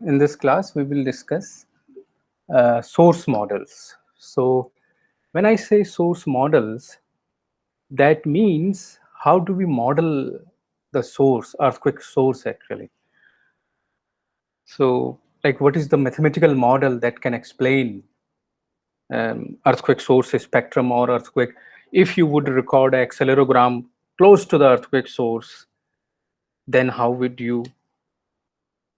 in this class we will discuss source models. So when I say source models, that means how do we model the source, earthquake source actually. So like what is the mathematical model that can explain earthquake source spectrum or earthquake? If you would record an accelerogram close to the earthquake source, then how would you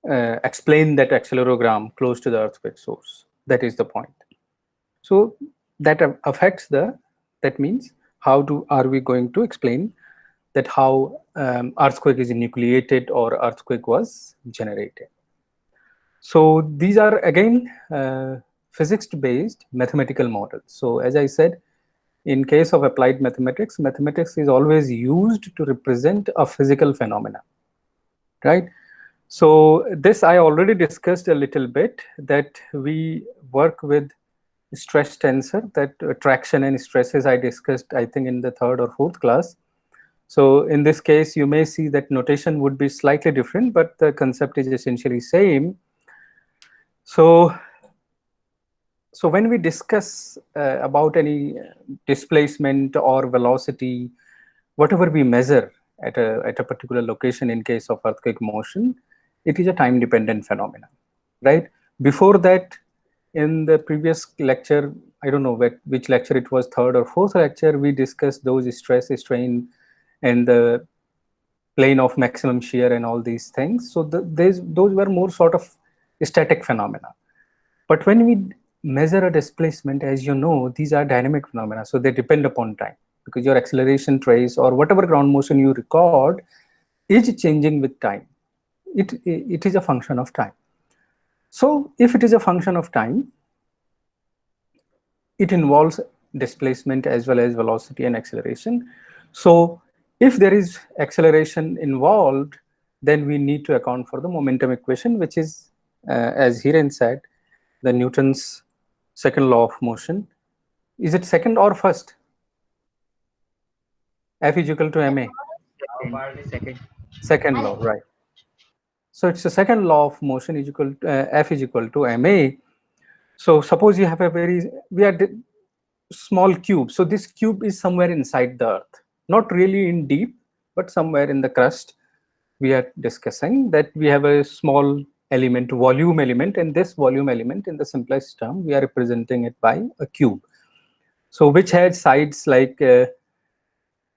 explain that accelerogram close to the earthquake source? That is the point. So that affects the, that means how do are we going to explain that how earthquake is nucleated or earthquake was generated. So these are again physics based mathematical models. So as I said, in case of applied mathematics, mathematics is always used to represent a physical phenomena, right? So this I already discussed a little bit, that we work with stress tensor, that traction and stresses I discussed, I think in the third or fourth class. So in this case, you may see that notation would be slightly different, but the concept is essentially same. So when we discuss about any displacement or velocity, whatever we measure at a particular location in case of earthquake motion, it is a time dependent phenomenon, right? Before that, in the previous lecture, I don't know which lecture it was, third or fourth lecture, we discussed those stress, strain, and the plane of maximum shear and all these things. So those were more sort of static phenomena. But when we measure a displacement, as you know, these are dynamic phenomena, so they depend upon time, because your acceleration trace or whatever ground motion you record is changing with time. It is a function of time. So if it is a function of time, it involves displacement as well as velocity and acceleration. So if there is acceleration involved, then we need to account for the momentum equation, which is, as Hiren said, the Newton's second law of motion. Is it second or first? F is equal to ma. Second. Second law, right? So it's the second law of motion is equal to, F is equal to ma. So suppose you have a very, we are small cube. So this cube is somewhere inside the earth, not really in deep, but somewhere in the crust. We are discussing that we have a small element, volume element, and this volume element, in the simplest term, we are representing it by a cube. So which has sides like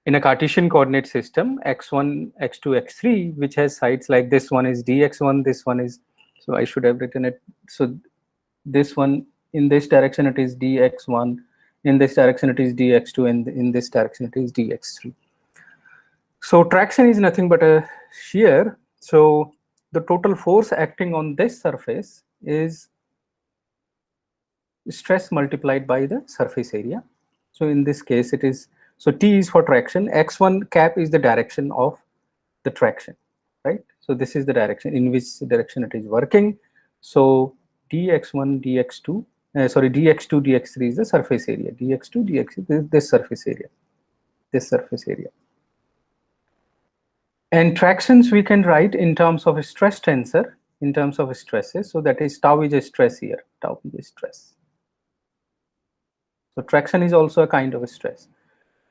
in a Cartesian coordinate system, x1, x2, x3, which has sides like this one is dx1, this one is, so I should have written it. So this one, in this direction it is dx1, in this direction it is dx2, and in this direction it is dx3. So traction is nothing but a shear. So the total force acting on this surface is stress multiplied by the surface area. So in this case it is, so T is for traction, x1 cap is the direction of the traction, right? So this is the direction in which direction it is working. So dx1, dx2, sorry, dx2, dx3 is the surface area. dx2, dx3, this surface area, this surface area. And tractions we can write in terms of a stress tensor, in terms of stresses. So that is tau is a stress here, tau is a stress. So traction is also a kind of a stress.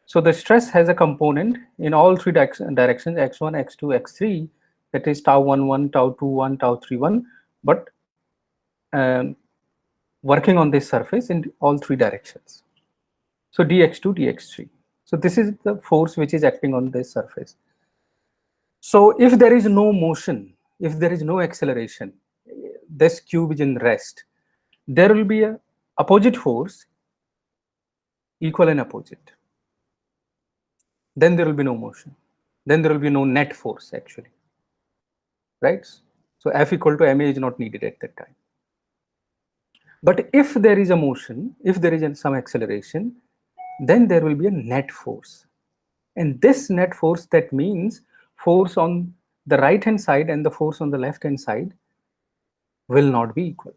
So the stress has a component in all three directions, x1, x2, x3, that is tau 11, tau 21, tau 31, but working on this surface in all three directions. So dx2, dx3. So this is the force which is acting on this surface. So if there is no motion, if there is no acceleration, this cube is in rest, there will be a opposite force, equal and opposite. Then there will be no motion. Then there will be no net force actually, right? So F equal to ma is not needed at that time. But if there is a motion, if there is some acceleration, then there will be a net force. And this net force, that means force on the right hand side and the force on the left hand side will not be equal,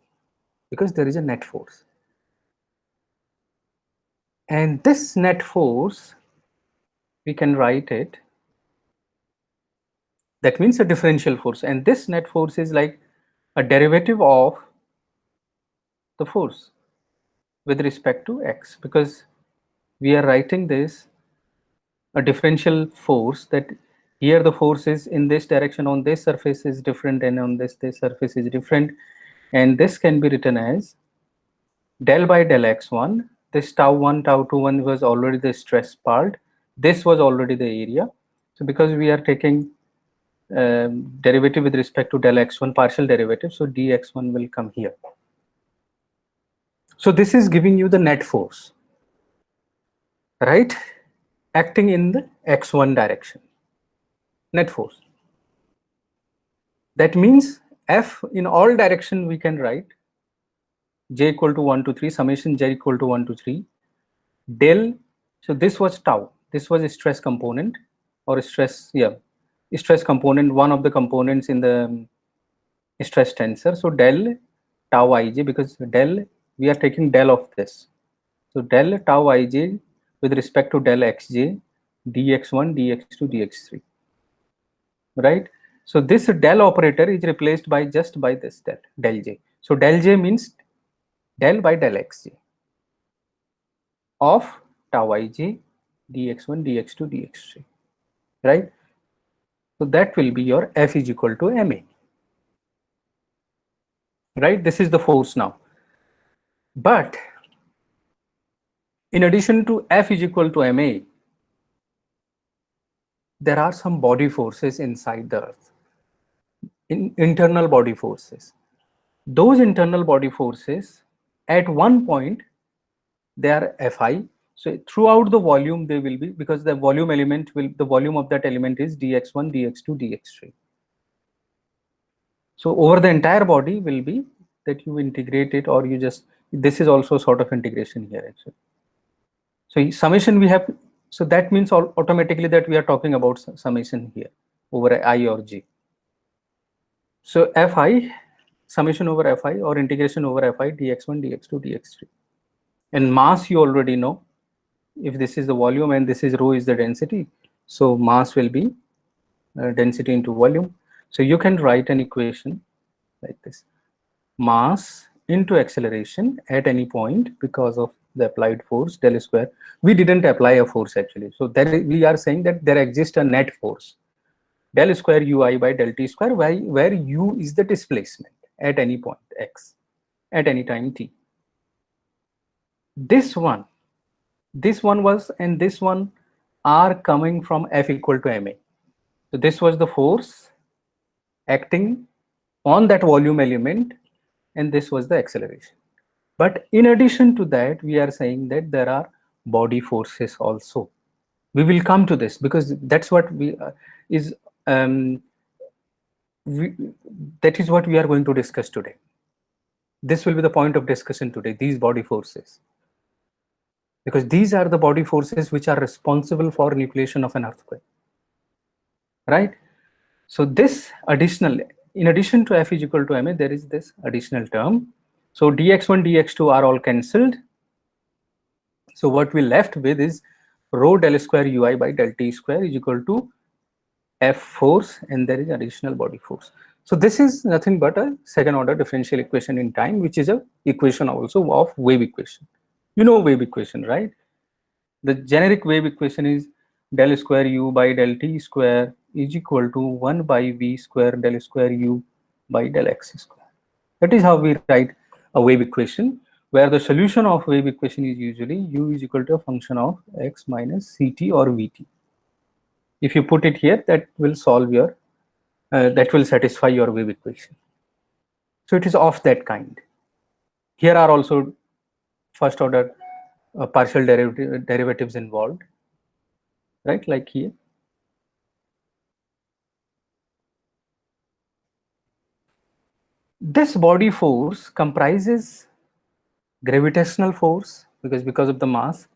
because there is a net force. And this net force, we can write it, that means a differential force. And this net force is like a derivative of the force with respect to x, because we are writing this a differential force, that here the force is in this direction on this surface is different and on this surface is different, and this can be written as del by del x1. This tau1 tau2 was already the stress part, this was already the area. So because we are taking derivative with respect to del x1, partial derivative, so dx1 will come here. So this is giving you the net force, right, acting in the x1 direction, net force. That means F in all direction we can write j equal to 1 to 3 summation j equal to 1 to 3 del. So this was tau, this was a stress component or stress, stress component, one of the components in the stress tensor. So del tau ij, because del, we are taking del of this. So del tau ij with respect to del xj, dx1, dx2, dx3, right? So this del operator is replaced by just by this del j. So del j means del by del xj of tau ij, dx1, dx2, dx3, right? So that will be your F is equal to ma, right? This is the force now. But in addition to F is equal to ma, there are some body forces inside the earth, internal body forces. Those internal body forces at one point they are Fi. So throughout the volume they will be, because the volume element will, the volume of that element is dx1, dx2, dx3. So over the entire body will be that you integrate it, or you just, this is also sort of integration here actually. So summation we have, so that means automatically that we are talking about summation here over I or J. So Fi, summation over Fi or integration over Fi dx1, dx2, dx3. And mass you already know, if this is the volume and this is rho is the density, so mass will be density into volume. So you can write an equation like this: mass into acceleration at any point because of the applied force del square. We didn't apply a force actually, so that we are saying that there exists a net force del square ui by del t square, where u is the displacement at any point x at any time t. This one was, and this one are coming from F equal to ma. So this was the force acting on that volume element, and this was the acceleration. But in addition to that, we are saying that there are body forces also. We will come to this because that's what we that is what we are going to discuss today. This will be the point of discussion today, these body forces, because these are the body forces which are responsible for nucleation of an earthquake, right? So this additional, in addition to F is equal to ma, there is this additional term. So dx1, dx2 are all cancelled. So what we left with is rho del square ui by del t square is equal to F force, and there is additional body force. So this is nothing but a second order differential equation in time, which is a equation also of wave equation. You know wave equation, right? The generic wave equation is del square u by del t square is equal to 1 by v square del square u by del x square. That is how we write a wave equation, where the solution of wave equation is usually u is equal to a function of x minus ct or vt. If you put it here, that will solve your, that will satisfy your wave equation. So it is of that kind. Here are also first order partial derivatives involved, right? Like here. This body force comprises gravitational force because of the mass,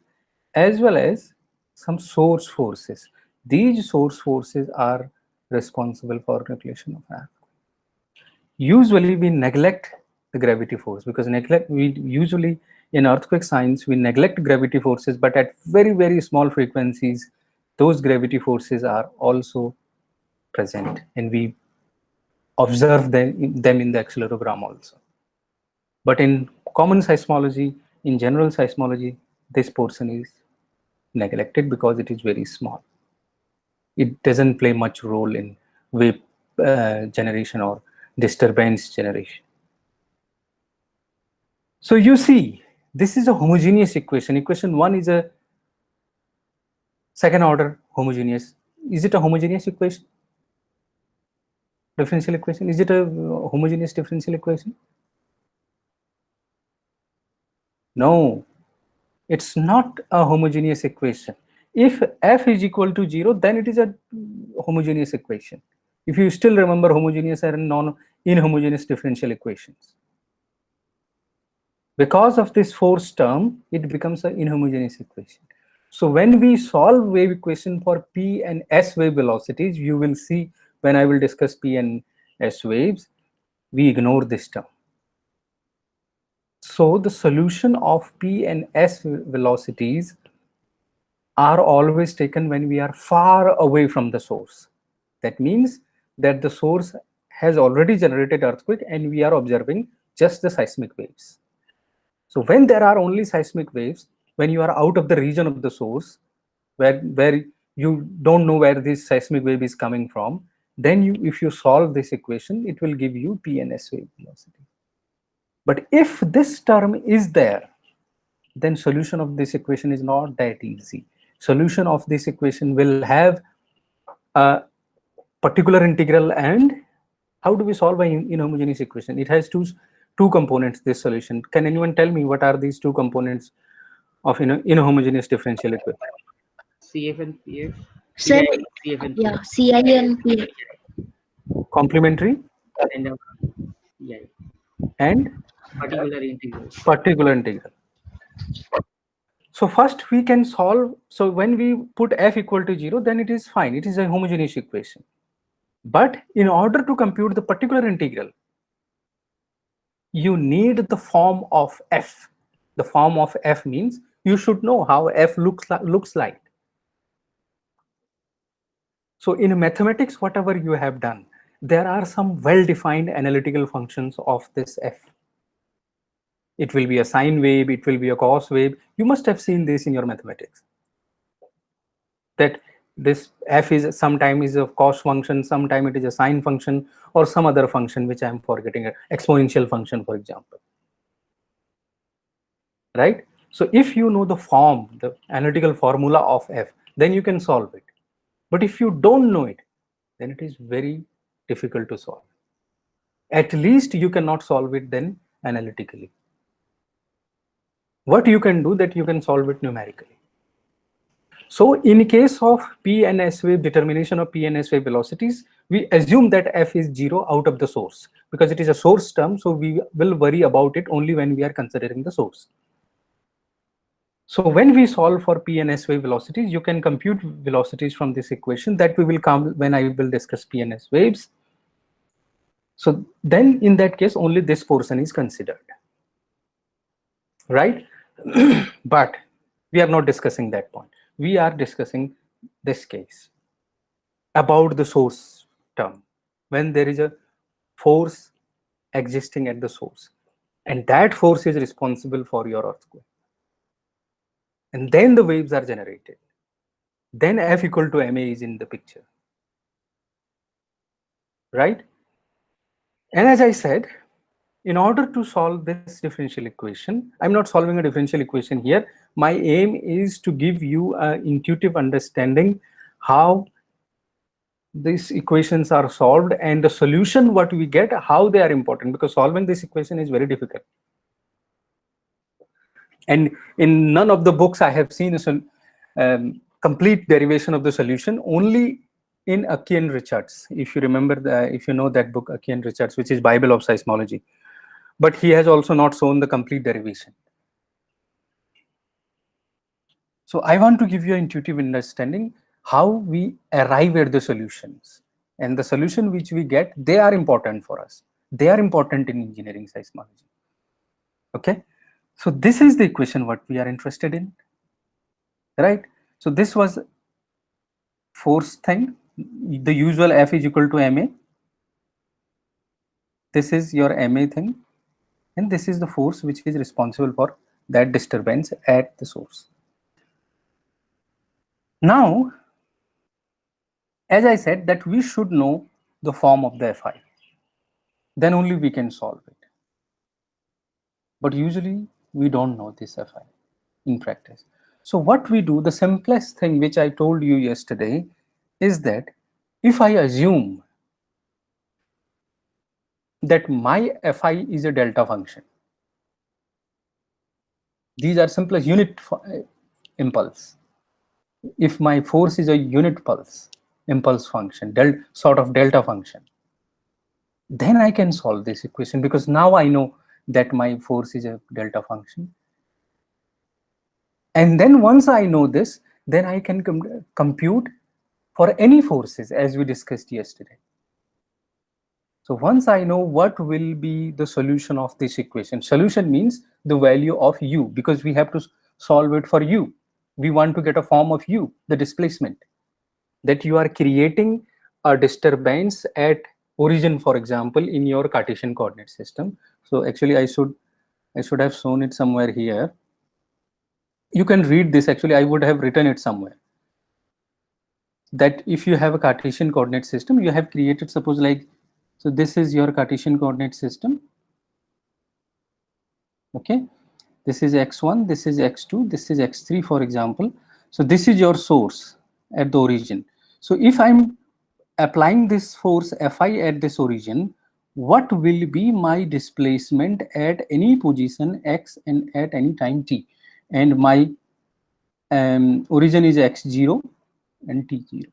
as well as some source forces. These source forces are responsible for nucleation of earthquake. Usually we neglect the gravity force, because we usually in earthquake science we neglect gravity forces, but at very, very small frequencies those gravity forces are also present, and we observe them in the accelerogram also. But in common seismology, in general seismology, this portion is neglected because it is very small. It doesn't play much role in wave generation or disturbance generation. So you see, this is a homogeneous equation. Equation 1 is a second order homogeneous. Is it a homogeneous equation? Differential equation? Is it a homogeneous differential equation? No, it's not a homogeneous equation. If f is equal to 0, then it is a homogeneous equation. If you still remember homogeneous and non-inhomogeneous differential equations. Because of this force term, it becomes an inhomogeneous equation. So when we solve wave equation for P and S wave velocities, you will see when I will discuss P and S waves, we ignore this term. So the solution of P and S velocities are always taken when we are far away from the source. That means that the source has already generated earthquake and we are observing just the seismic waves. So when there are only seismic waves, when you are out of the region of the source, where you don't know where this seismic wave is coming from, then if you solve this equation, it will give you P and S wave velocity. But if this term is there, then solution of this equation is not that easy. Solution of this equation will have a particular integral. And how do we solve an inhomogeneous equation? It has two components, this solution. Can anyone tell me what are these two components of inhomogeneous differential equation? CF and PF. Sir, CF and yeah, CI and P. Complementary and CI. and Particular integral. particular integral. So first we can solve. So when we put f equal to 0, then it is fine. It is a homogeneous equation. But in order to compute the particular integral, you need the form of f. The form of f means you should know how f looks like. So in mathematics, whatever you have done, there are some well-defined analytical functions of this f. It will be a sine wave, it will be a cos wave. You must have seen this in your mathematics. That this f is sometimes is a cos function, sometimes it is a sine function, or some other function which I am forgetting, an exponential function, for example. Right? So if you know the form, the analytical formula of f, then you can solve it. But if you don't know it, then it is very difficult to solve. At least you cannot solve it then analytically. What you can do, that you can solve it numerically. So in case of P and S wave, determination of P and S wave velocities, we assume that f is 0 out of the source, because it is a source term, so we will worry about it only when we are considering the source. So when we solve for P and S wave velocities, you can compute velocities from this equation. That we will come when I will discuss P and S waves. So then in that case, only this portion is considered, right? But we are not discussing that point. We are discussing this case about the source term, when there is a force existing at the source, and that force is responsible for your earthquake. And then the waves are generated. Then F equal to ma is in the picture, right? And as I said, in order to solve this differential equation, I'm not solving a differential equation here. My aim is to give you an intuitive understanding how these equations are solved, and the solution what we get, how they are important, because solving this equation is very difficult. And in none of the books I have seen a complete derivation of the solution, only in Aki and Richards. If you remember, if you know that book, Aki and Richards, which is Bible of Seismology. But he has also not shown the complete derivation. So I want to give you an intuitive understanding how we arrive at the solutions. And the solution which we get, they are important for us. They are important in engineering seismology. Okay. So this is the equation what we are interested in, right? So this was force thing, the usual F is equal to ma. This is your MA thing, and this is the force which is responsible for that disturbance at the source. Now, as I said, that we should know the form of the Fi. Then only we can solve it. But usually we don't know this Fi in practice. So what we do, the simplest thing which I told you yesterday, is that if I assume that my Fi is a delta function, these are simplest unit impulse. If my force is a unit pulse, impulse function, sort of delta function, then I can solve this equation, because now I know that my force is a delta function. And then once I know this, then I can compute for any forces, as we discussed yesterday. So once I know what will be the solution of this equation, solution means the value of u, because we have to solve it for u. We want to get a form of u, the displacement, that you are creating a disturbance at origin, for example, in your Cartesian coordinate system. So actually I should have shown it somewhere here. You can read this. Actually, I would have written it somewhere, that if you have a Cartesian coordinate system, you have created, suppose, like, so this is your Cartesian coordinate system. Okay, this is x1, this is x2, this is x3, for example. So this is your source at the origin. So if I'm applying this force Fi at this origin, what will be my displacement at any position x and at any time t? And my origin is x0 and t0.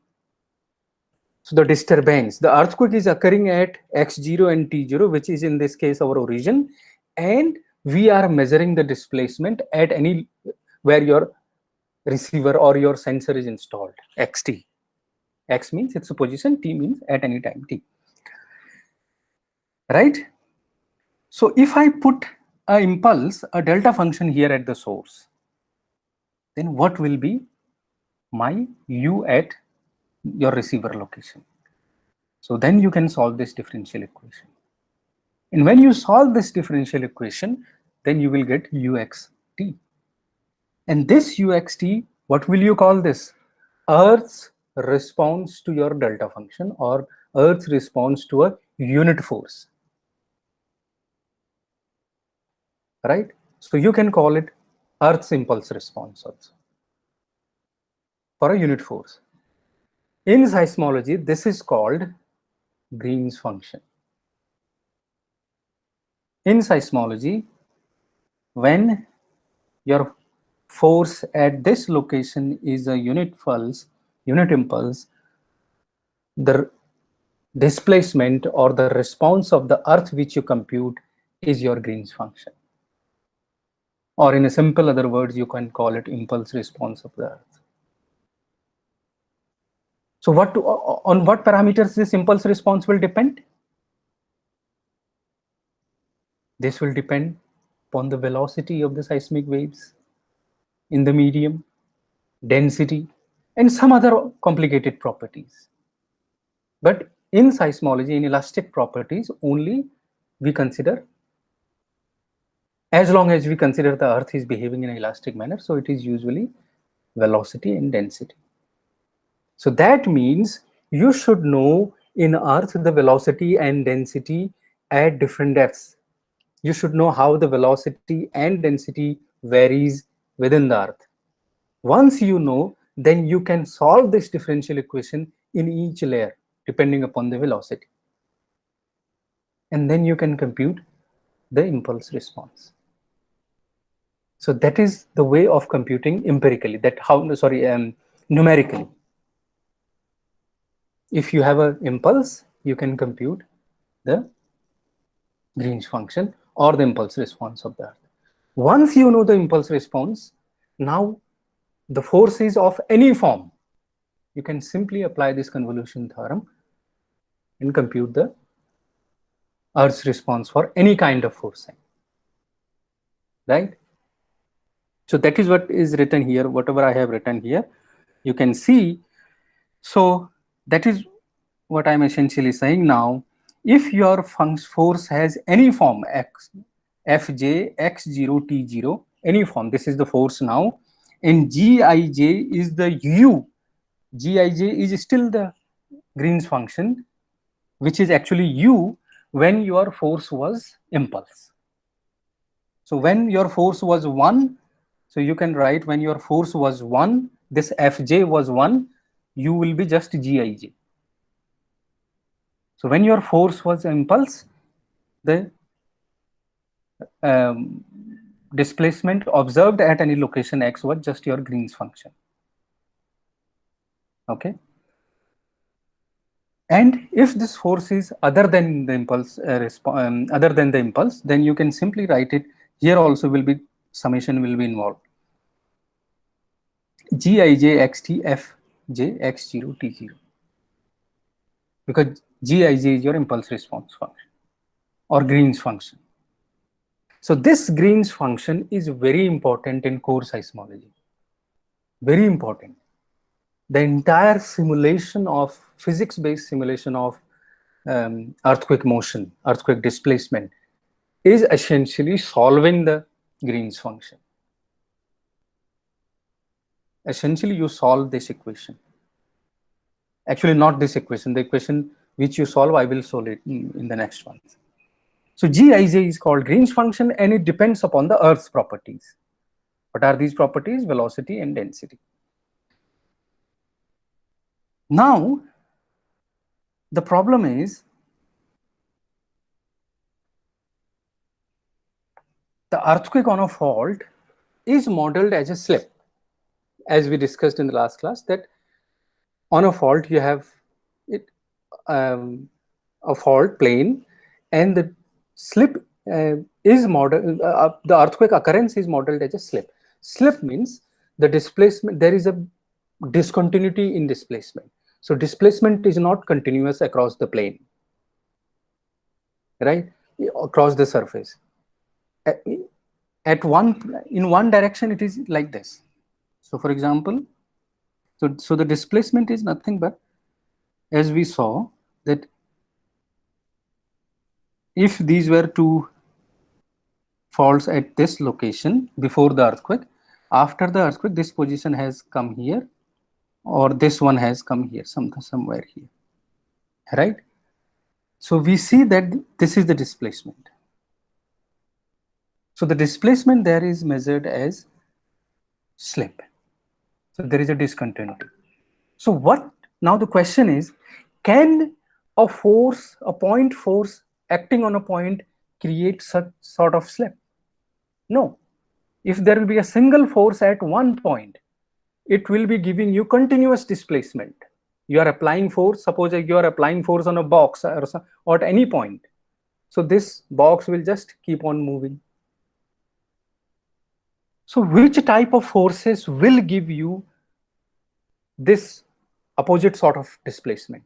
So the disturbance, the earthquake is occurring at x0 and t0, which is in this case our origin, and we are measuring the displacement at any where your receiver or your sensor is installed, xt. X means its position, t means at any time t. Right? So if I put a impulse, a delta function here at the source, then what will be my u at your receiver location? So then you can solve this differential equation. And when you solve this differential equation, then you will get uxt. And this uxt, what will you call this? Earth's response to your delta function, or Earth's response to a unit force. Right? So you can call it Earth's impulse response also for a unit force. In seismology, this is called Green's function. In seismology, when your force at this location is a unit impulse, the displacement or the response of the Earth which you compute is your Green's function. Or in a simple other words, you can call it impulse response of the Earth. So on what parameters this impulse response will depend? This will depend upon the velocity of the seismic waves in the medium, density, and some other complicated properties. But in seismology, in elastic properties, only we consider, as long as we consider the Earth is behaving in an elastic manner, so it is usually velocity and density. So that means you should know in Earth the velocity and density at different depths. You should know how the velocity and density varies within the Earth. Once you know, then you can solve this differential equation in each layer depending upon the velocity. And then you can compute the impulse response. So that is the way of computing empirically, numerically. If you have an impulse, you can compute the Green's function or the impulse response of the Earth. Once you know the impulse response, now the forces of any form, you can simply apply this convolution theorem and compute the Earth's response for any kind of forcing. Right? So that is what is written here, whatever I have written here, you can see. So that is what I'm essentially saying now. if your force has any form, x, fj, x0, t0, any form, this is the force now, and gij is the u, gij is still the Green's function, which is actually u when your force was impulse. So when your force was 1, so you can write when your force was 1, this fj was 1, u will be just gij. So when your force was impulse, the displacement observed at any location x was just your Green's function. Okay. And if this force is other than the impulse, then you can simply write it. Here also will be summation will be involved. Gij xt fj x0 t0, because gij is your impulse response function or Green's function. So this Green's function is very important in core seismology. Very important. The entire simulation of physics-based simulation of earthquake motion, earthquake displacement, is essentially solving the Green's function. Essentially, you solve this equation. Actually, not this equation. The equation which you solve, I will solve it in the next one. So Gij is called Green's function, and it depends upon the Earth's properties. What are these properties? Velocity and density. Now, the problem is the earthquake on a fault is modeled as a slip. As we discussed in the last class, that on a fault you have it, a fault plane, and the slip is modeled, the earthquake occurrence is modeled as a slip. Slip means the displacement, there is a discontinuity in displacement. So displacement is not continuous across the plane, right? Across the surface. In one direction it is like this. So for example, so the displacement is nothing but, as we saw, that if these were two faults at this location before the earthquake, after the earthquake this position has come here, or this one has come here, somewhere here, right? So we see that this is the displacement. So the displacement there is measured as slip. So there is a discontinuity. So what now the question is, can a force, a point force acting on a point, create such sort of slip? No. If there will be a single force at one point, it will be giving you continuous displacement. You are applying force, suppose you are applying force on a box or at any point. So this box will just keep on moving. So which type of forces will give you this opposite sort of displacement?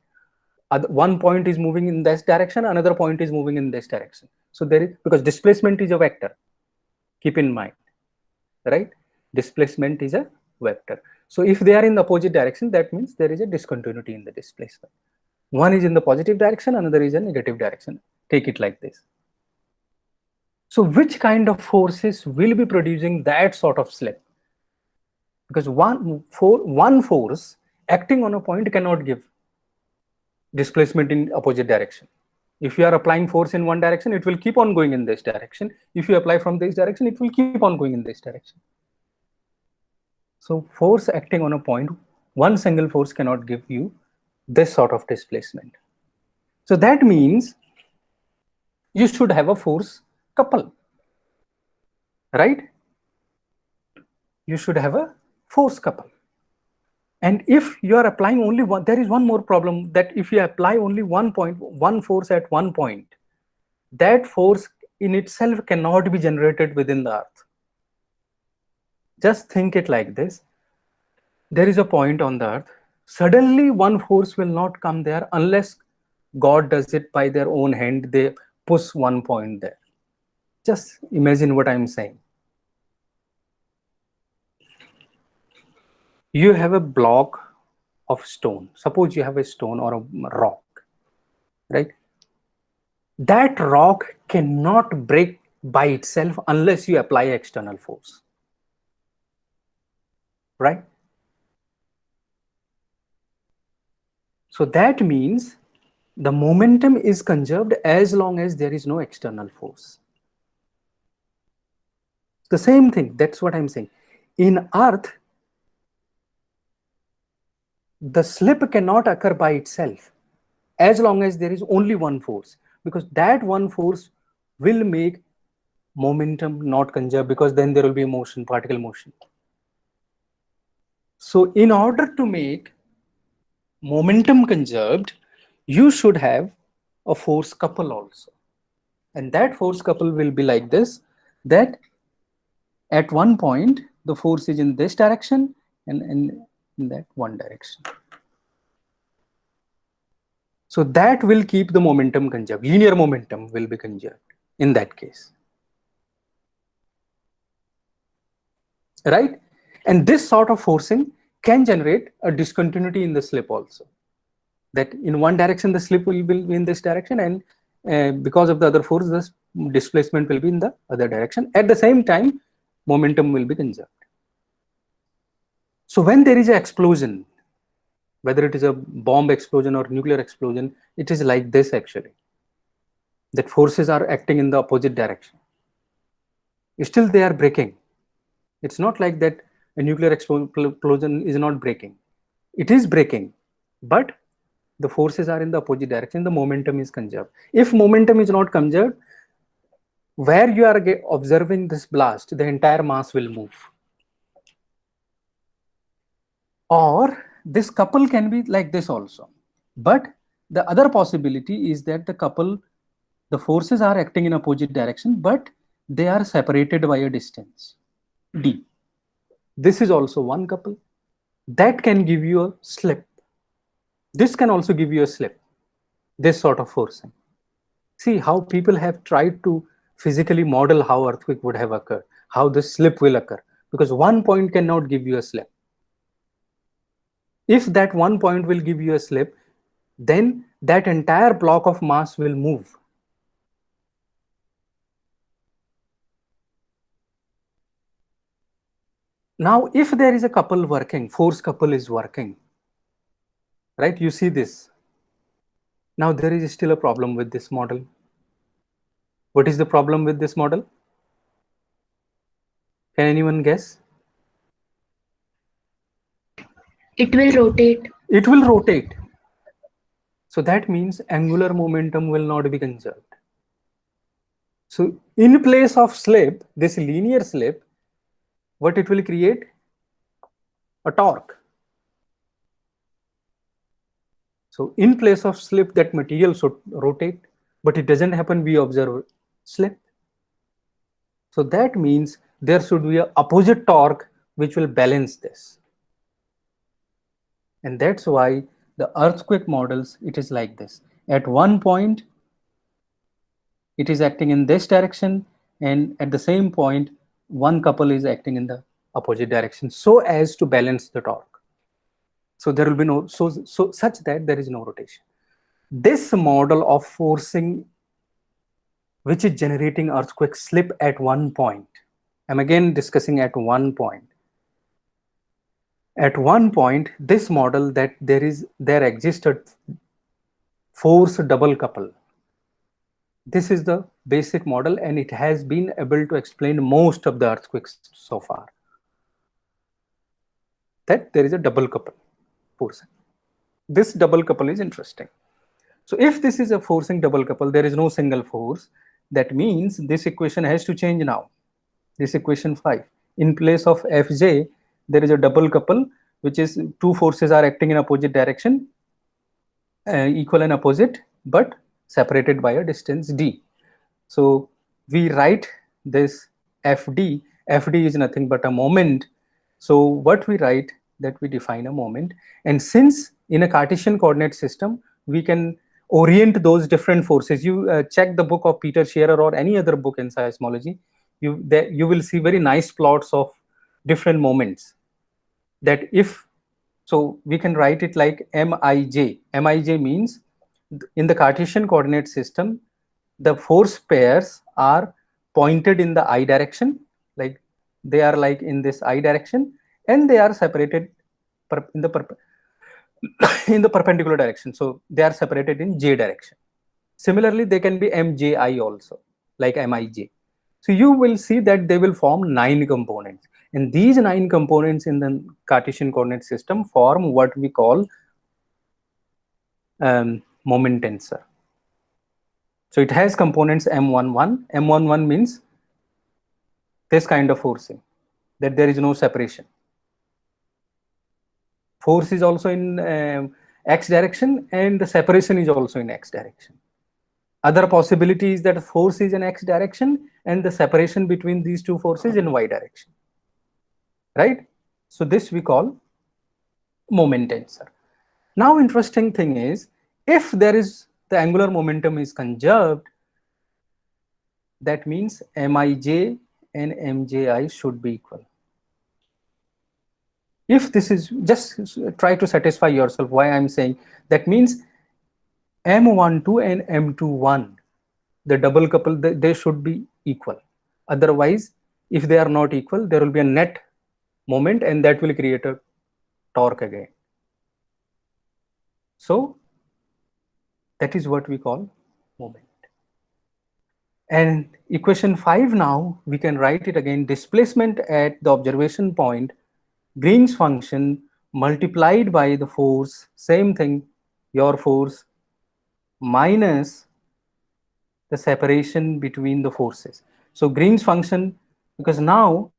One point is moving in this direction, another point is moving in this direction. So there is, because displacement is a vector, keep in mind, right? Displacement is a vector. So if they are in the opposite direction, that means there is a discontinuity in the displacement. One is in the positive direction, another is a negative direction. Take it like this. So which kind of forces will be producing that sort of slip? Because one force acting on a point cannot give displacement in opposite direction. If you are applying force in one direction, it will keep on going in this direction. If you apply from this direction, it will keep on going in this direction. So force acting on a point, one single force cannot give you this sort of displacement. So that means you should have a force couple, right? You should have a force couple. And if you are applying only one, there is one more problem, that if you apply only one force at one point, that force in itself cannot be generated within the earth. Just think it like this. There is a point on the earth. Suddenly one force will not come there unless God does it by their own hand. They push one point there. Just imagine what I'm saying. You have a block of stone. Suppose you have a stone or a rock, right? that rock cannot break by itself unless you apply external force, right? So that means the momentum is conserved as long as there is no external force. The same thing, that's what I'm saying. In Earth, the slip cannot occur by itself as long as there is only one force, because that one force will make momentum not conserved, because then there will be motion, particle motion. So in order to make momentum conserved, you should have a force couple also. And that force couple will be like this, that at one point, the force is in this direction and in that one direction. So that will keep the momentum conserved. Linear momentum will be conserved in that case. Right? And this sort of forcing can generate a discontinuity in the slip also. That in one direction, the slip will be in this direction, and because of the other force, the displacement will be in the other direction. At the same time, momentum will be conserved. So when there is an explosion, whether it is a bomb explosion or nuclear explosion, it is like this actually, that forces are acting in the opposite direction. Still they are breaking. It's not like that a nuclear explosion is not breaking. It is breaking, but the forces are in the opposite direction, the momentum is conserved. If momentum is not conserved, where you are observing this blast, the entire mass will move. Or this couple can be like this also. But the other possibility is that the forces are acting in opposite direction, but they are separated by a distance, d. This is also one couple. That can give you a slip. This can also give you a slip, this sort of forcing. See how people have tried to physically model how earthquake would have occurred, how the slip will occur, because one point cannot give you a slip. If that one point will give you a slip, then that entire block of mass will move. Now, if there is a couple working, force couple is working, right? You see this. Now, there is still a problem with this model. What is the problem with this model? Can anyone guess? It will rotate. It will rotate. So that means angular momentum will not be conserved. So in place of slip, this linear slip, what it will create? A torque. So in place of slip, that material should rotate, but it doesn't happen. We observe slip. So that means there should be an opposite torque which will balance this. And that's why the earthquake models, it is like this. At one point, it is acting in this direction, and at the same point, one couple is acting in the opposite direction so as to balance the torque. So there will be no, such that there is no rotation. This model of forcing, which is generating earthquake slip at one point, I'm again discussing at one point. At one point, this model that there existed force double couple. This is the basic model, and it has been able to explain most of the earthquakes so far. That there is a double couple forcing. This double couple is interesting. So if this is a forcing double couple, there is no single force. That means this equation has to change now. This equation 5. In place of Fj, there is a double couple, which is two forces are acting in opposite direction, equal and opposite, but separated by a distance d. So we write this Fd. Fd is nothing but a moment. So what we write, that we define a moment. And since in a Cartesian coordinate system, we can orient those different forces. You check the book of Peter Scherer or any other book in seismology, you will see very nice plots of different moments. That if, so we can write it like Mij. Mij means in the Cartesian coordinate system, the force pairs are pointed in the I direction, like they are like in this I direction, and they are separated in the in the perpendicular direction. So they are separated in J direction. Similarly, they can be MJI also, like MIJ. So you will see that they will form 9 components. And these 9 components in the Cartesian coordinate system form what we call moment tensor. So it has components M11. M11 means this kind of forcing, that there is no separation. Force is also in X direction, and the separation is also in X direction. Other possibility is that force is in X direction and the separation between these two forces in Y direction, right? So this we call moment tensor. Now interesting thing is, if there is the angular momentum is conserved, that means Mij and Mji should be equal. If this is, just try to satisfy yourself why I'm saying that, means M12 and M21, the double couple, they should be equal. Otherwise, if they are not equal, there will be a net moment and that will create a torque again. So that is what we call moment. And equation 5, now we can write it again: displacement at the observation point, Green's function multiplied by the force, same thing, your force minus the separation between the forces. So Green's function, because now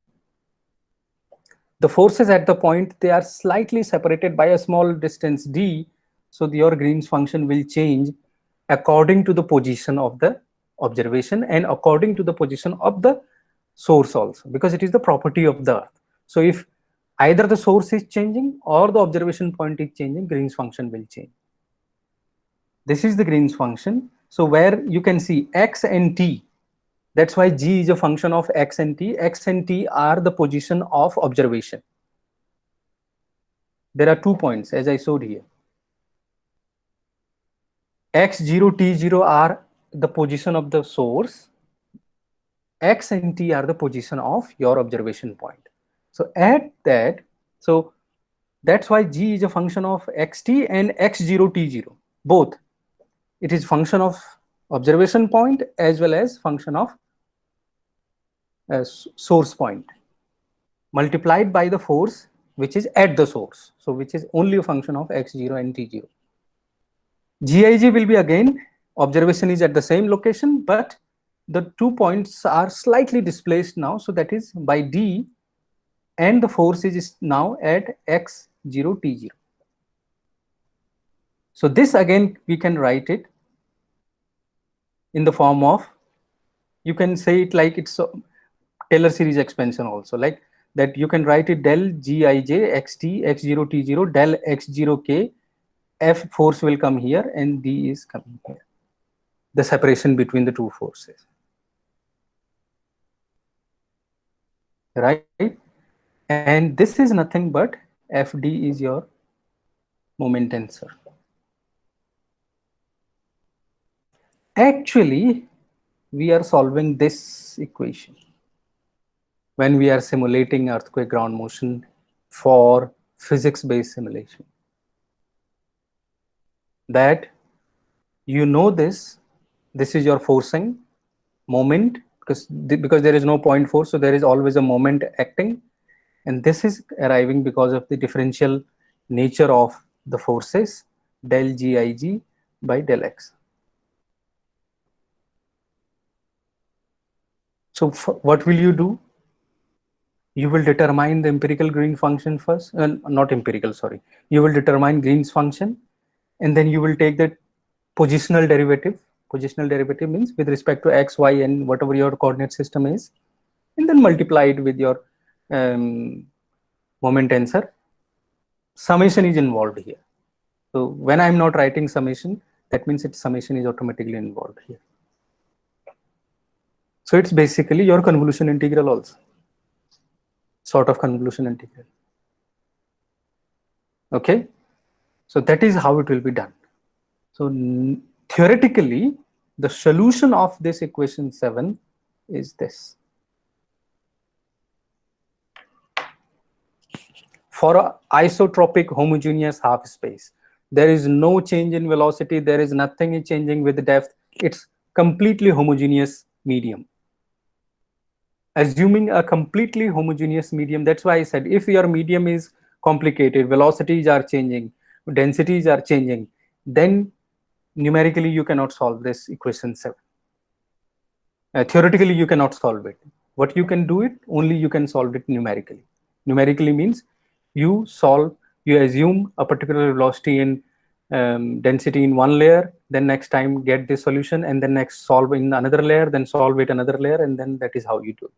the forces at the point, they are slightly separated by a small distance d, so your Green's function will change according to the position of the observation and according to the position of the source also, because it is the property of the Earth. So if either the source is changing or the observation point is changing, Green's function will change. This is the Green's function. So where you can see x and t, that's why g is a function of x and t. X and t are the position of observation. There are 2 points as I showed here. x0, t0 are the position of the source. X and t are the position of your observation point. So at that, so that's why g is a function of xt and x0, t0, both. It is function of observation point as well as function of source point, multiplied by the force which is at the source, so which is only a function of x0 and t0. Gij will be again, observation is at the same location, but the 2 points are slightly displaced now, so that is by d, and the force is now at x0, t0. So this again we can write it in the form of, you can say it like it's a Taylor series expansion also, like that you can write it del Gij xt x0 t0 del x0 k, F force will come here and D is coming here, the separation between the two forces, right? And this is nothing but Fd is your moment tensor. Actually, we are solving this equation when we are simulating earthquake ground motion for physics-based simulation. That you know this is your forcing moment, because there is no point force, so there is always a moment acting, and this is arriving because of the differential nature of the forces del Gij by del x. So what will you do? You will determine the empirical Green function first, not empirical, sorry. You will determine Green's function, and then you will take the positional derivative. Positional derivative means with respect to x, y, and whatever your coordinate system is, and then multiply it with your moment tensor. Summation is involved here. So when I'm not writing summation, that means its summation is automatically involved here. So it's basically your convolution integral also, sort of convolution integral. Okay, so that is how it will be done. So theoretically, the solution of this equation 7 is this. For an isotropic homogeneous half space, there is no change in velocity, there is nothing changing with depth, it's completely homogeneous medium. Assuming a completely homogeneous medium, that's why I said if your medium is complicated, velocities are changing, densities are changing, then numerically you cannot solve this equation 7. Theoretically you cannot solve it. What you can do it, only you can solve it numerically. Numerically means you assume a particular velocity in density in one layer, then next time get this solution, and then next solve in another layer, then solve it another layer, and then that is how you do it.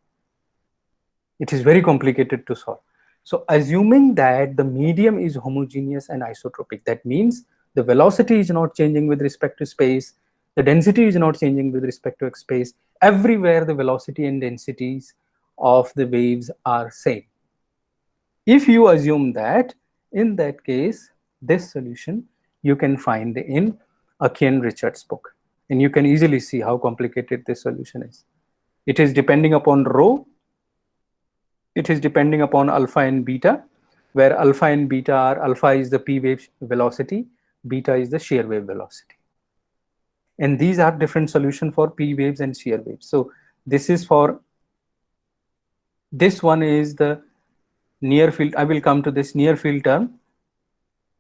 It is very complicated to solve. So assuming that the medium is homogeneous and isotropic, that means the velocity is not changing with respect to space, the density is not changing with respect to space. Everywhere the velocity and densities of the waves are same. If you assume that, in that case, this solution you can find in Akian-Richards book, and you can easily see how complicated this solution is. It is depending upon rho, it is depending upon alpha and beta, where alpha and beta are, alpha is the p wave velocity, beta is the shear wave velocity. And these are different solutions for p waves and shear waves. So this is for, this one is the near field, I will come to this near field term.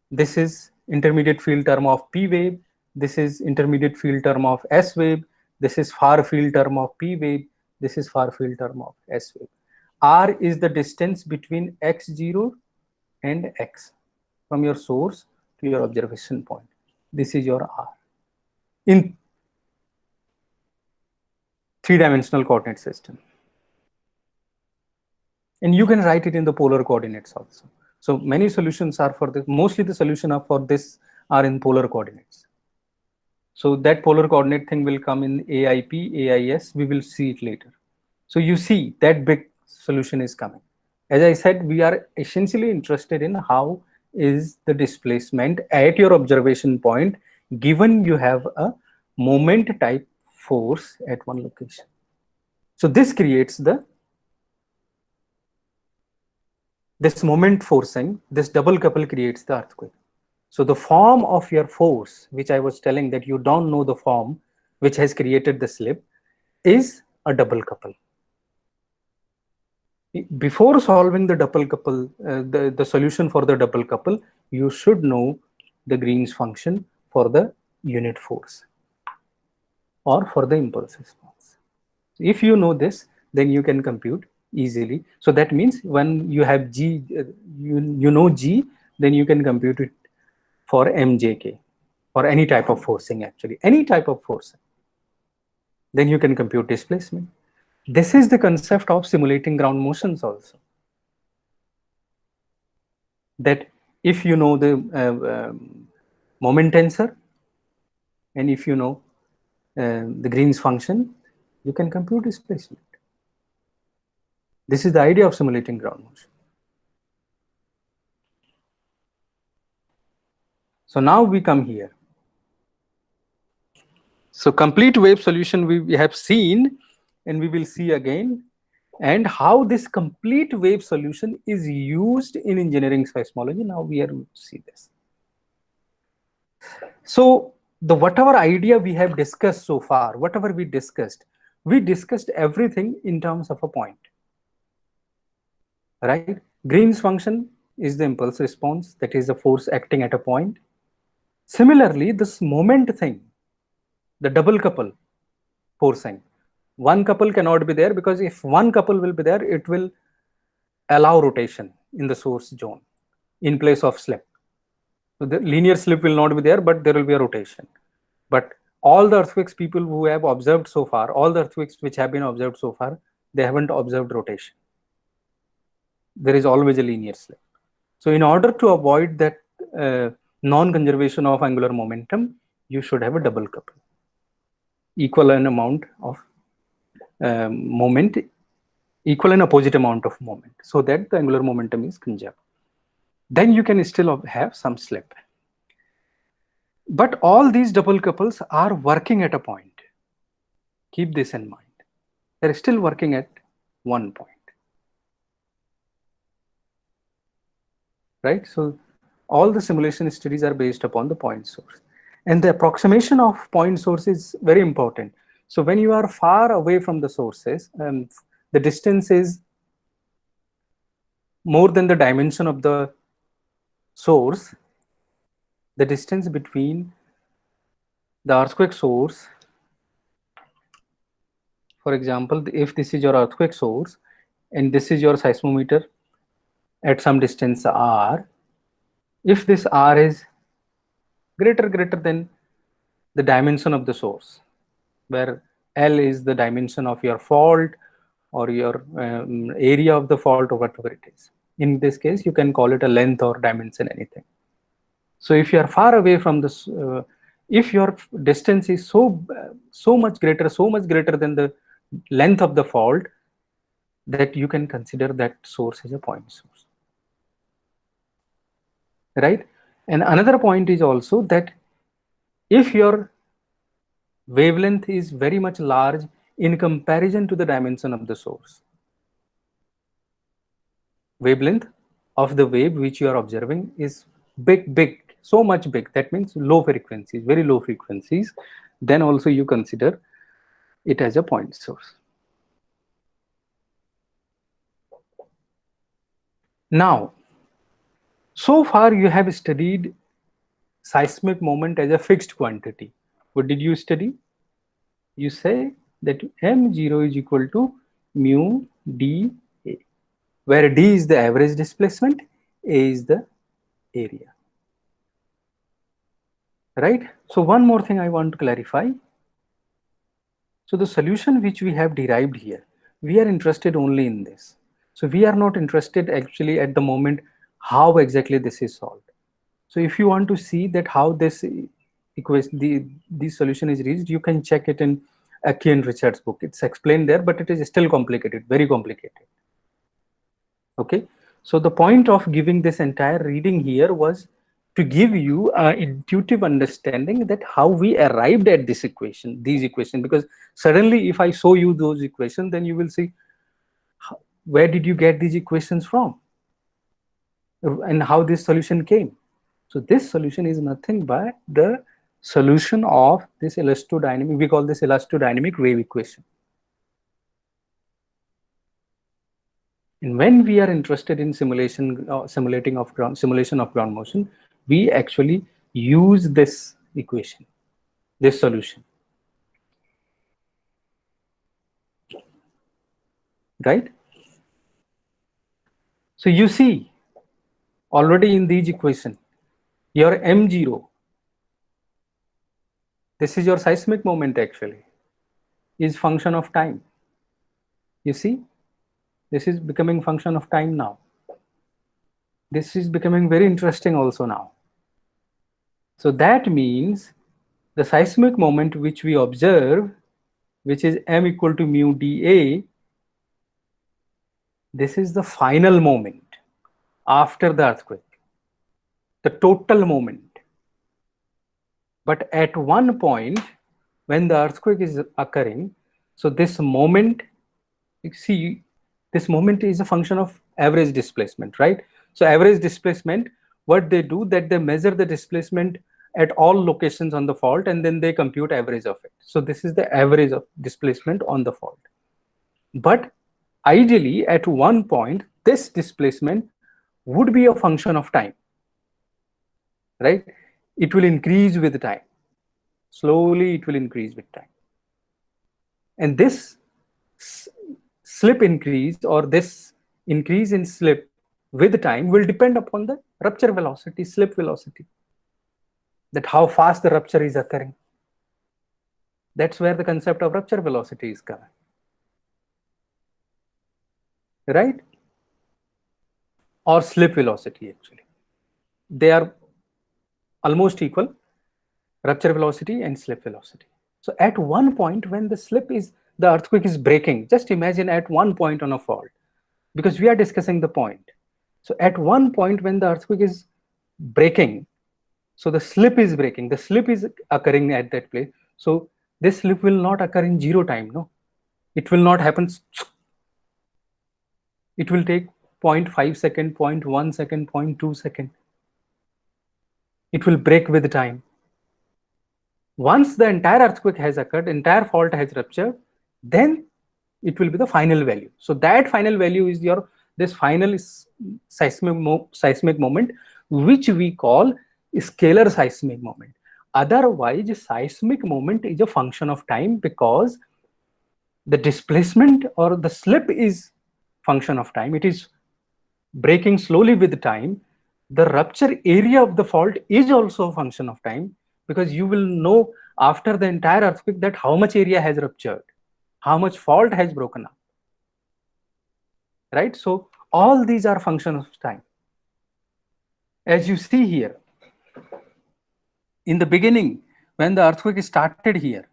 This is intermediate field term of p wave, this is intermediate field term of s wave, this is far field term of p wave, this is far field term of s wave. R is the distance between x0 and x, from your source to your observation point. This is your R in three-dimensional coordinate system. And you can write it in the polar coordinates also. So many solutions are for this, mostly the solution are for this are in polar coordinates. So that polar coordinate thing will come in AIP, AIS, we will see it later. So you see that big solution is coming. As I said, we are essentially interested in how is the displacement at your observation point given you have a moment type force at one location. So this creates this moment forcing, this double couple creates the earthquake. So the form of your force, which I was telling that you don't know the form which has created the slip, is a double couple. Before solving the double couple, the solution for the double couple, you should know the Green's function for the unit force or for the impulse response. If you know this, then you can compute easily. So that means when you have G, you know G, then you can compute it for MJK, for any type of forcing actually, any type of forcing. Then you can compute displacement. This is the concept of simulating ground motions also. That if you know the moment tensor, and if you know the Green's function, you can compute displacement. This is the idea of simulating ground motion. So now we come here. So complete wave solution we have seen, and we will see again, and how this complete wave solution is used in engineering seismology. Now we are going to see this. So the whatever idea we have discussed so far, whatever we discussed everything in terms of a point, right? Green's function is the impulse response, that is the force acting at a point. Similarly, this moment thing, the double couple forcing, one couple cannot be there, because if one couple will be there, it will allow rotation in the source zone in place of slip. So the linear slip will not be there, but there will be a rotation. But all the earthquakes people who have observed so far, all the earthquakes which have been observed so far, they haven't observed rotation. There is always a linear slip. So in order to avoid that non-conservation of angular momentum, you should have a double couple, equal an amount of moment, equal and opposite amount of moment, so that the angular momentum is conserved. Then you can still have some slip. But all these double couples are working at a point. Keep this in mind. They're still working at one point. Right? So all the simulation studies are based upon the point source. And the approximation of point source is very important. So when you are far away from the sources, the distance is more than the dimension of the source, the distance between the earthquake source, for example, if this is your earthquake source and this is your seismometer at some distance r, if this r is greater than the dimension of the source, where L is the dimension of your fault or your area of the fault or whatever it is. In this case, you can call it a length or dimension, anything. So if you are far away from this, if your distance is so much greater than the length of the fault, that you can consider that source as a point source. Right? And another point is also that if your wavelength is very much large in comparison to the dimension of the source, wavelength of the wave which you are observing is big, so much big, that means low frequencies, very low frequencies, then also you consider it as a point source. Now, so far you have studied seismic moment as a fixed quantity. What did you study? You say that m0 is equal to mu dA, where d is the average displacement, a is the area. Right? So one more thing I want to clarify. So the solution which we have derived here, we are interested only in this. So we are not interested actually at the moment how exactly this is solved. So if you want to see that how this equation, the solution is reached, you can check it in Aki and Richard's book. It's explained there, but it is still complicated, very complicated. Okay, so the point of giving this entire reading here was to give you an intuitive understanding that how we arrived at this equation, these equations, because suddenly if I show you those equations, then you will see where did you get these equations from and how this solution came. So this solution is nothing but the solution of this elastodynamic, we call this elastodynamic wave equation. And when we are interested in simulation of ground motion, we actually use this equation, this solution. Right? So you see already in these equations, your m0, this is your seismic moment actually, is function of time. You see, this is becoming function of time now. This is becoming very interesting also now. So that means the seismic moment which we observe, which is m equal to mu dA, this is the final moment after the earthquake, the total moment. But at one point when the earthquake is occurring, so this moment, you see, this moment is a function of average displacement, right? So average displacement, what they do, that they measure the displacement at all locations on the fault and then they compute average of it. So this is the average of displacement on the fault. But ideally at one point, this displacement would be a function of time, right? It will increase with time. Slowly it will increase with time. And this slip increase or this increase in slip with time will depend upon the rupture velocity, slip velocity, that how fast the rupture is occurring. That's where the concept of rupture velocity is coming. Right? Or slip velocity actually. They are almost equal, rupture velocity and slip velocity. So at one point when the earthquake is breaking, just imagine at one point on a fault, because we are discussing the point. So at one point when the earthquake is breaking, so the slip is breaking, the slip is occurring at that place. So this slip will not occur in 0 time. No, it will not happen. It will take 0.5 second, 0.1 second, 0.2 second. It will break with time. Once the entire earthquake has occurred, entire fault has ruptured, then it will be the final value. So that final value is your this final seismic moment, which we call scalar seismic moment. Otherwise, seismic moment is a function of time, because the displacement or the slip is function of time. It is breaking slowly with time. The rupture area of the fault is also a function of time, because you will know after the entire earthquake that how much area has ruptured, how much fault has broken up, right? So all these are functions of time. As you see here, in the beginning, when the earthquake started here,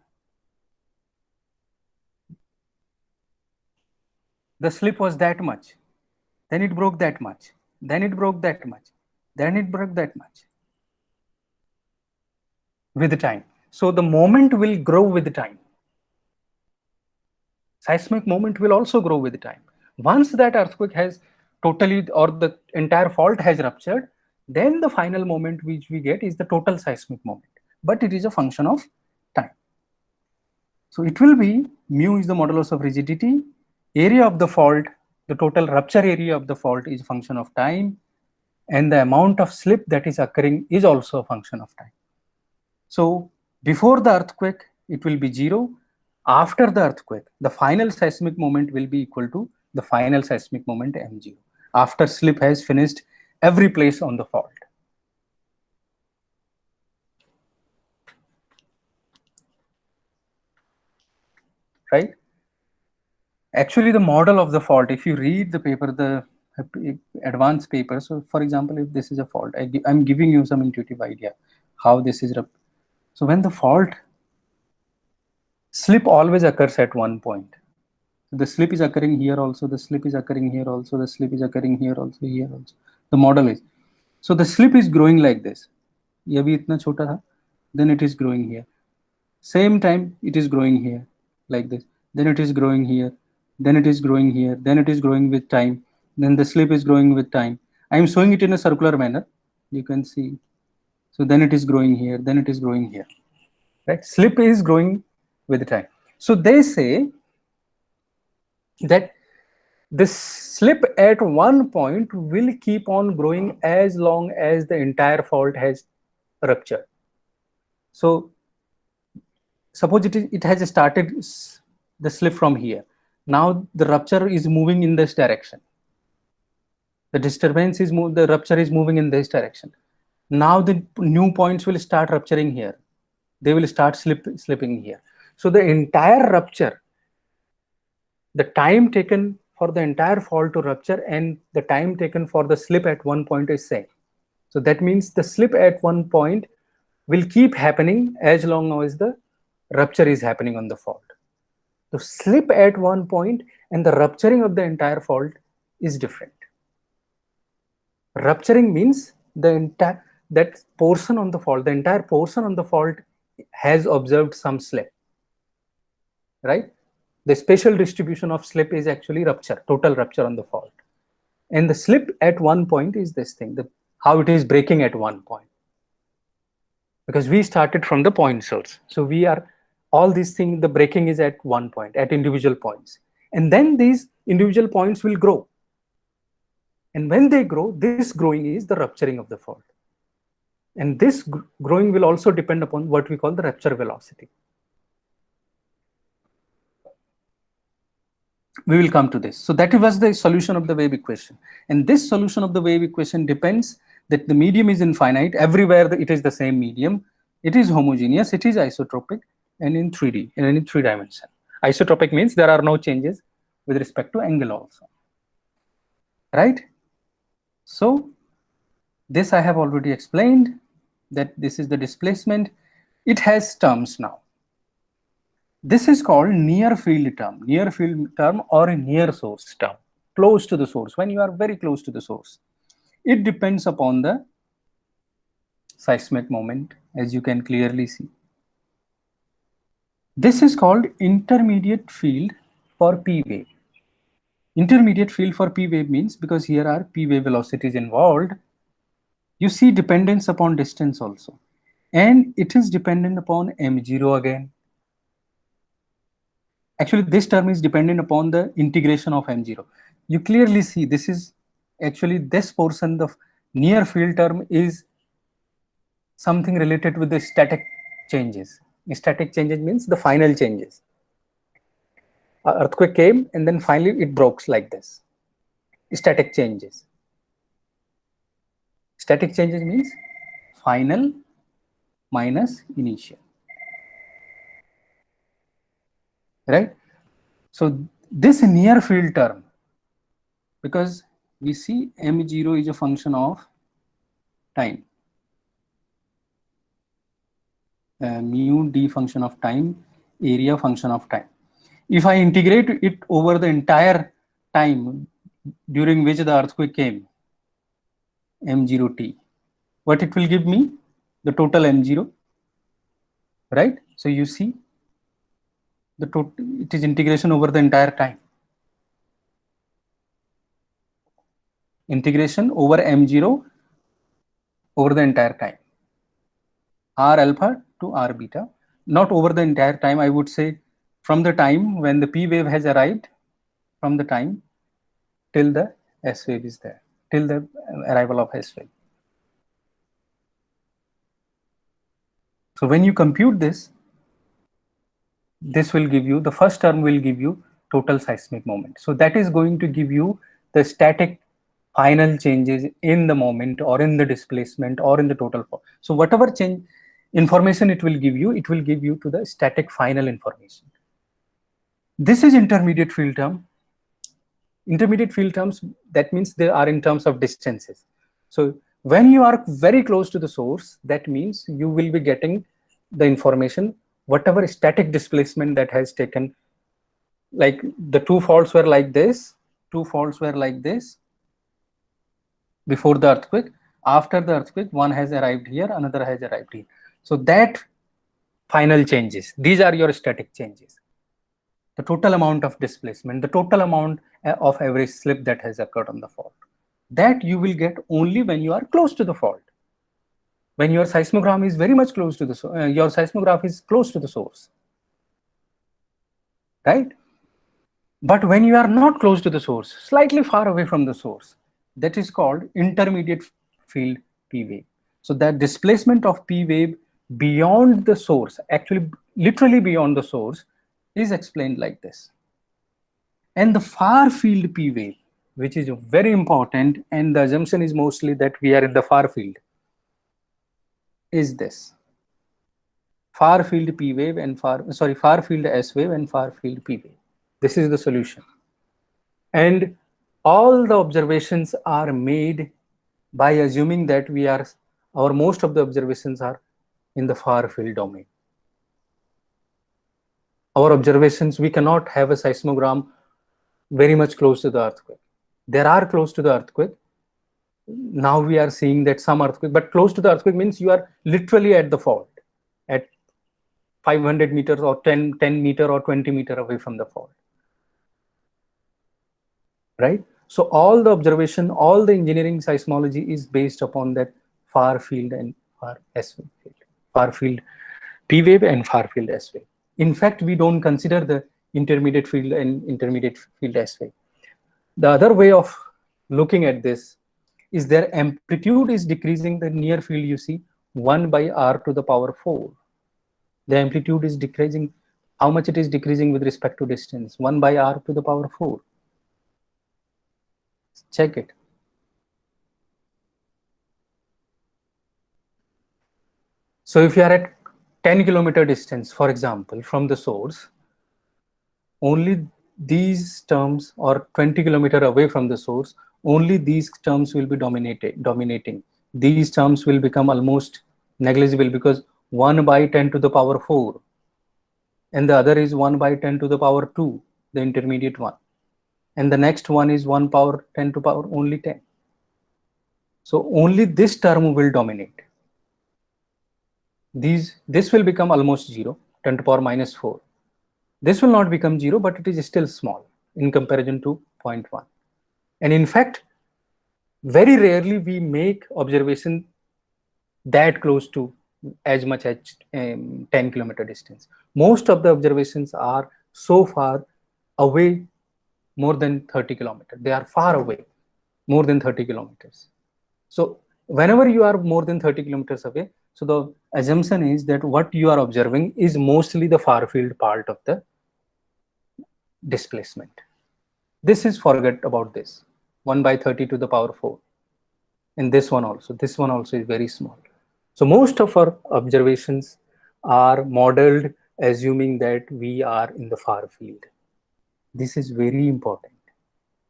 the slip was that much, then it broke that much, then it broke that much, then it broke that much with time. So the moment will grow with time. Seismic moment will also grow with time. Once that earthquake has totally, or the entire fault has ruptured, then the final moment which we get is the total seismic moment, but it is a function of time. So it will be mu is the modulus of rigidity, area of the fault, the total rupture area of the fault is a function of time, and the amount of slip that is occurring is also a function of time. So before the earthquake, it will be 0. After the earthquake, the final seismic moment will be equal to the final seismic moment m0, after slip has finished every place on the fault. Right? Actually, the model of the fault, if you read the paper, the advanced paper, so for example, if this is a fault, I'm giving you some intuitive idea how this is. So when the fault, slip always occurs at one point. The slip is occurring here also, the slip is occurring here also, the slip is occurring here also, here also. The model is. So the slip is growing like this. ये भी इतना छोटा था, then it is growing here. Same time, it is growing here, like this. Then it is growing here, then it is growing here, then it is growing with time. Then the slip is growing with time. I am showing it in a circular manner. You can see. So then it is growing here, then it is growing here. Right? Slip is growing with time. So they say that this slip at one point will keep on growing as long as the entire fault has ruptured. So suppose it has started the slip from here. Now the rupture is moving in this direction. The disturbance is the rupture is moving in this direction. Now the new points will start rupturing here. They will start slipping here. So the entire rupture, the time taken for the entire fault to rupture and the time taken for the slip at one point is same. So that means the slip at one point will keep happening as long as the rupture is happening on the fault. The slip at one point and the rupturing of the entire fault is different. Rupturing means the entire portion on the fault, the entire portion on the fault has observed some slip, right? The spatial distribution of slip is actually rupture, total rupture on the fault. And the slip at one point is this thing, how it is breaking at one point. Because we started from the point source. So we are, all these things, the breaking is at one point, at individual points. And then these individual points will grow. And when they grow, this growing is the rupturing of the fault. And this growing will also depend upon what we call the rupture velocity. We will come to this. So that was the solution of the wave equation. And this solution of the wave equation depends that the medium is infinite. Everywhere it is the same medium. It is homogeneous. It is isotropic and in 3D, and in 3 dimension. Isotropic means there are no changes with respect to angle also. Right? So this I have already explained, that this is the displacement. It has terms now. This is called near field term or a near source term, close to the source, when you are very close to the source. It depends upon the seismic moment, as you can clearly see. This is called intermediate field for P wave. Intermediate field for P wave means, because here are P wave velocities involved, you see dependence upon distance also. And it is dependent upon m0 again. Actually, this term is dependent upon the integration of m0. You clearly see this is actually this portion of near field term is something related with the static changes. Static changes means the final changes. Earthquake came and then finally it broke like this. Static changes. Static changes means final minus initial. Right? So this near field term, because we see m0 is a function of time. Mu d function of time, area function of time. If I integrate it over the entire time during which the earthquake came, m0t, what it will give me? The total m0, right? So you see the total, it is integration over the entire time. Integration over m0 over the entire time. R alpha to R beta, not over the entire time. I would say from the time when the P wave has arrived, from the time till the S wave is there, till the arrival of S wave. So when you compute this, this will give you, the first term will give you total seismic moment. So that is going to give you the static final changes in the moment or in the displacement or in the total force. So whatever change information it will give you to the static final information. This is intermediate field term. Intermediate field terms, that means they are in terms of distances. So when you are very close to the source, that means you will be getting the information, whatever static displacement that has taken, like the two faults were like this, two faults were like this before the earthquake. After the earthquake, one has arrived here, another has arrived here. So that final changes, these are your static changes. The total amount of displacement, the total amount of average slip that has occurred on the fault. That you will get only when you are close to the fault. When your seismogram is very much close to the your seismograph is close to the source, right? But when you are not close to the source, slightly far away from the source, that is called intermediate field P wave. So that displacement of P wave beyond the source, actually literally beyond the source, is explained like this. And the far field P wave, which is very important, and the assumption is mostly that we are in the far field, is this. Far field P wave and far field S wave and far field P wave. This is the solution. And all the observations are made by assuming that most of the observations are in the far field domain. Our observations, we cannot have a seismogram very much close to the earthquake. There are close to the earthquake. Now we are seeing that some earthquake, but close to the earthquake means you are literally at the fault, at 500 meters or 10 meter or 20 meter away from the fault, right? So all the observation, all the engineering seismology is based upon that far field and far S wave field, far field P wave and far field S wave. In fact, we don't consider the intermediate field and intermediate field S wave. The other way of looking at this is their amplitude is decreasing. The near field, you see 1 by r to the power 4. The amplitude is decreasing. How much it is decreasing with respect to distance? 1 by r to the power 4. Check it. So if you are at 10 kilometer distance, for example, from the source, only these terms, or 20 kilometer away from the source, only these terms will be dominating. These terms will become almost negligible, because 1 by 10 to the power 4 and the other is 1 by 10 to the power 2, the intermediate one, and the next one is 1 power 10 to power only 10. So only this term will dominate. This will become almost zero. 10 to the power minus 4. This will not become 0, but it is still small in comparison to 0.1. And in fact, very rarely we make observation that close to as much as 10 kilometer distance. Most of the observations are so far away, more than 30 kilometers. They are far away, more than 30 kilometers. So whenever you are more than 30 kilometers away, so the assumption is that what you are observing is mostly the far field part of the displacement. This is, forget about this, 1 by 30 to the power 4. And this one also is very small. So most of our observations are modeled assuming that we are in the far field. This is very important.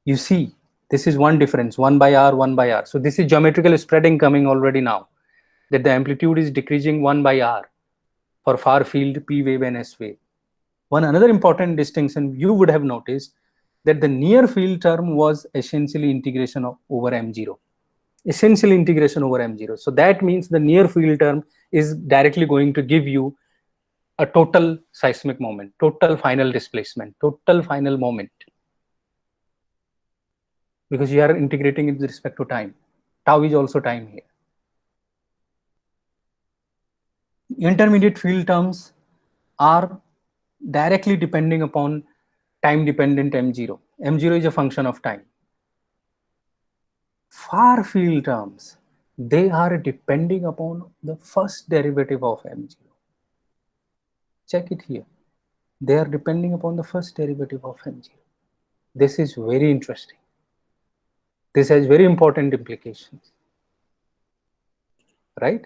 You see, this is one difference, 1 by r, 1 by r. So this is geometrical spreading coming already now, that the amplitude is decreasing 1 by r for far field P wave and S wave. One another important distinction you would have noticed that the near field term was essentially integration over M0. Essentially integration over M0. So that means the near field term is directly going to give you a total seismic moment, total final displacement, total final moment, because you are integrating it with respect to time. Tau is also time here. Intermediate field terms are directly depending upon time dependent M0. M0 is a function of time. Far field terms, they are depending upon the first derivative of M0. Check it here. They are depending upon the first derivative of M0. This is very interesting. This has very important implications, right?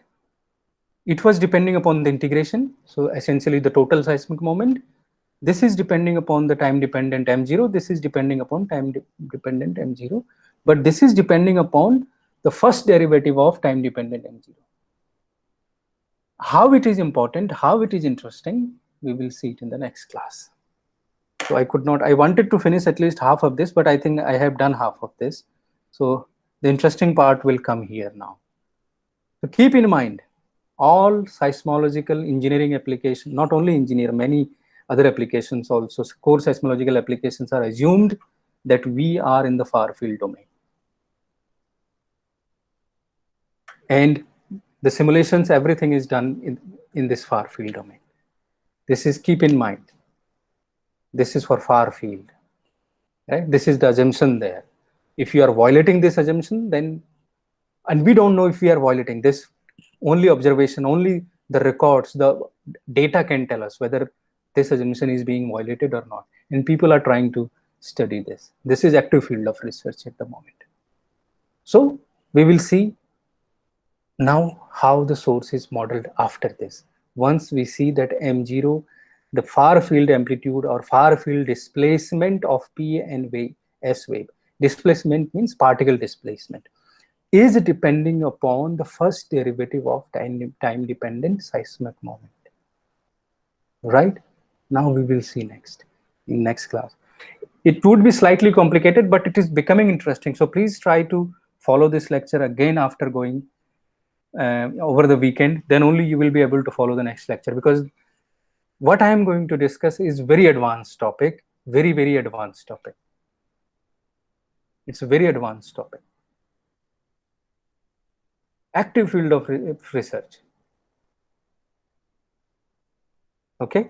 It was depending upon the integration. So essentially the total seismic moment. This is depending upon the time dependent M0. This is depending upon time dependent M0. But this is depending upon the first derivative of time dependent M0. How it is important, how it is interesting, we will see it in the next class. So I wanted to finish at least half of this, but I think I have done half of this. So the interesting part will come here now. So keep in mind, all seismological engineering applications, not only engineer, many other applications also, core seismological applications are assumed that we are in the far field domain. And the simulations, everything is done in this far field domain. This is, keep in mind, this is for far field, right? This is the assumption there. If you are violating this assumption, then, and we don't know if we are violating this, only observation, only the records, the data can tell us whether this assumption is being violated or not. And people are trying to study this. This is active field of research at the moment. So we will see now how the source is modeled after this. Once we see that M0, the far field amplitude or far field displacement of P and S wave, displacement means particle displacement, is depending upon the first derivative of time dependent seismic moment. Right? Now we will see next in next class. It would be slightly complicated, but it is becoming interesting. So please try to follow this lecture again after going over the weekend. Then only you will be able to follow the next lecture, because what I am going to discuss is very advanced topic, very, very advanced topic. It's a very advanced topic. Active field of research. Okay.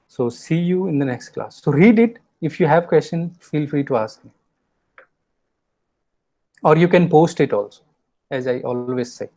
So see you in the next class. So read it. If you have questions, feel free to ask me. Or you can post it also, as I always say.